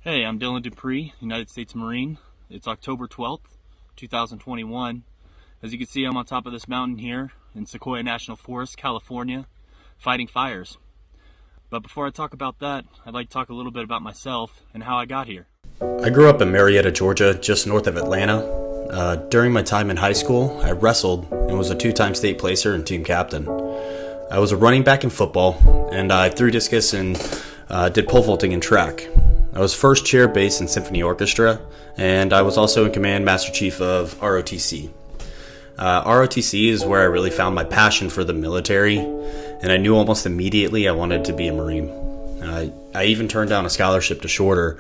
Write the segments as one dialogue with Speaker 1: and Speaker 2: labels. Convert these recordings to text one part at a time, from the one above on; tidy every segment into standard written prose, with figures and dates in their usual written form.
Speaker 1: Hey, I'm Dillon Dupree, United States Marine. It's October 12th, 2021. As you can see, I'm on top of this mountain here in Sequoia National Forest, California, fighting fires. But before I talk about that, I'd like to talk a little bit about myself and how I got here.
Speaker 2: I grew up in Marietta, Georgia, just north of Atlanta. During my time in high school, I wrestled and was a two-time state placer and team captain. I was a running back in football, and I threw discus and did pole vaulting and track. I was first chair bass in symphony orchestra, and I was also in command master chief of ROTC. ROTC is where I really found my passion for the military, and I knew almost immediately I wanted to be a Marine. I even turned down a scholarship to Shorter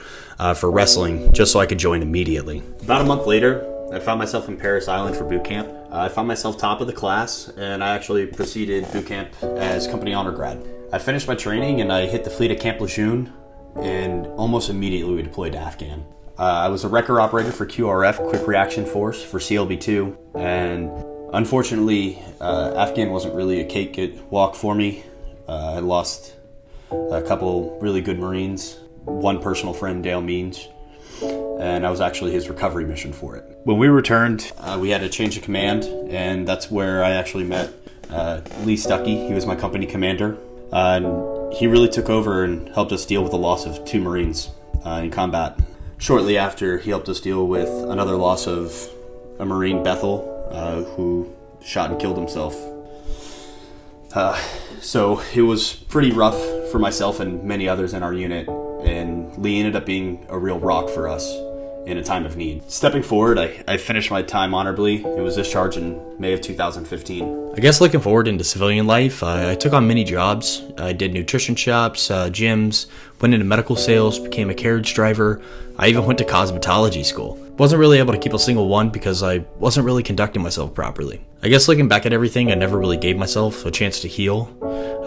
Speaker 2: for wrestling just so I could join immediately. About a month later, I found myself in Parris Island for boot camp. I found myself top of the class, and I actually proceeded boot camp as company honor grad. I finished my training and I hit the fleet at Camp Lejeune, and almost immediately we deployed to Afghan. I was a wrecker operator for QRF, Quick Reaction Force, for CLB-2, and unfortunately, Afghan wasn't really a cakewalk for me. I lost a couple really good Marines, one personal friend, Dale Means, and I was actually his recovery mission for it. When we returned, we had a change of command, and that's where I actually met Lee Stuckey. He was my company commander, and he really took over and helped us deal with the loss of two Marines in combat. Shortly after, he helped us deal with another loss of a Marine, Bethel, who shot and killed himself. So it was pretty rough for myself and many others in our unit, and Lee ended up being a real rock for us in a time of need. Stepping forward, I finished my time honorably. It was discharged in May of 2015.
Speaker 3: I guess looking forward into civilian life, I took on many jobs. I did nutrition shops, gyms, went into medical sales, became a carriage driver. I even went to cosmetology school. Wasn't really able to keep a single one because I wasn't really conducting myself properly. I guess looking back at everything, I never really gave myself a chance to heal.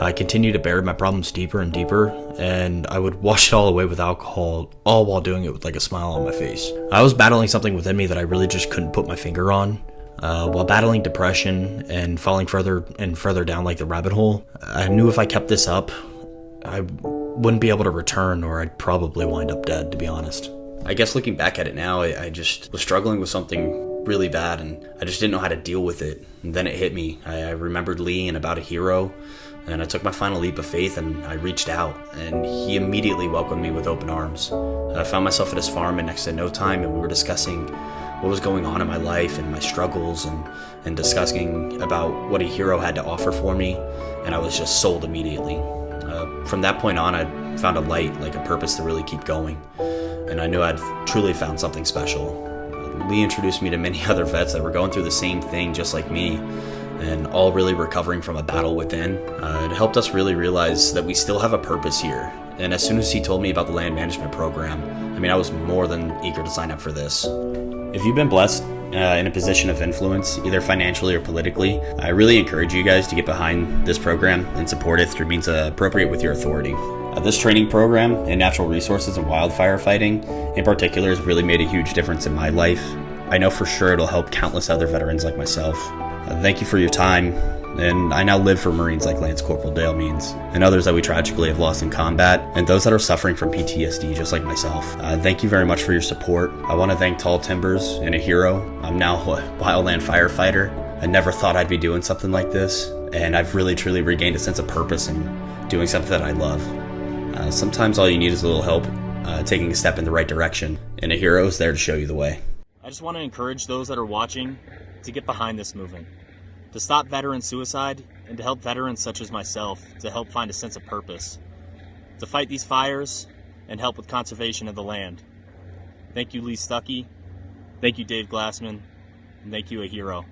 Speaker 3: I continued to bury my problems deeper and deeper, and I would wash it all away with alcohol, all while doing it with like a smile on my face. I was battling something within me that I really just couldn't put my finger on. While battling depression and falling further and further down like the rabbit hole, I knew if I kept this up, I wouldn't be able to return, or I'd probably wind up dead, to be honest.
Speaker 2: I guess looking back at it now, I just was struggling with something really bad, and I just didn't know how to deal with it. And then it hit me. I remembered Lee and about AHERO, and I took my final leap of faith and I reached out, and he immediately welcomed me with open arms. I found myself at his farm in next to no time, and we were discussing what was going on in my life and my struggles, and discussing about what AHERO had to offer for me, and I was just sold immediately. From that point on, I found a light, like a purpose to really keep going, and I knew I'd truly found something special. Lee introduced me to many other vets that were going through the same thing just like me, and all really recovering from a battle within. It helped us really realize that we still have a purpose here. And as soon as he told me about the land management program, I was more than eager to sign up for this. If you've been blessed in a position of influence, either financially or politically, I really encourage you guys to get behind this program and support it through means appropriate with your authority. This training program in natural resources and wildfire fighting in particular has really made a huge difference in my life. I know for sure it'll help countless other veterans like myself. Thank you for your time, and I now live for Marines like Lance Corporal Dale Means, and others that we tragically have lost in combat, and those that are suffering from PTSD just like myself. Thank you very much for your support. I want to thank Tall Timbers and AHERO. I'm now a wildland firefighter. I never thought I'd be doing something like this, and I've really truly regained a sense of purpose in doing something that I love. Sometimes all you need is a little help taking a step in the right direction, and AHERO is there to show you the way.
Speaker 1: I just want to encourage those that are watching to get behind this movement, to stop veteran suicide, and to help veterans such as myself to help find a sense of purpose, to fight these fires and help with conservation of the land. Thank you, Lee Stuckey. Thank you, Dave Glassman. And thank you, AHERO.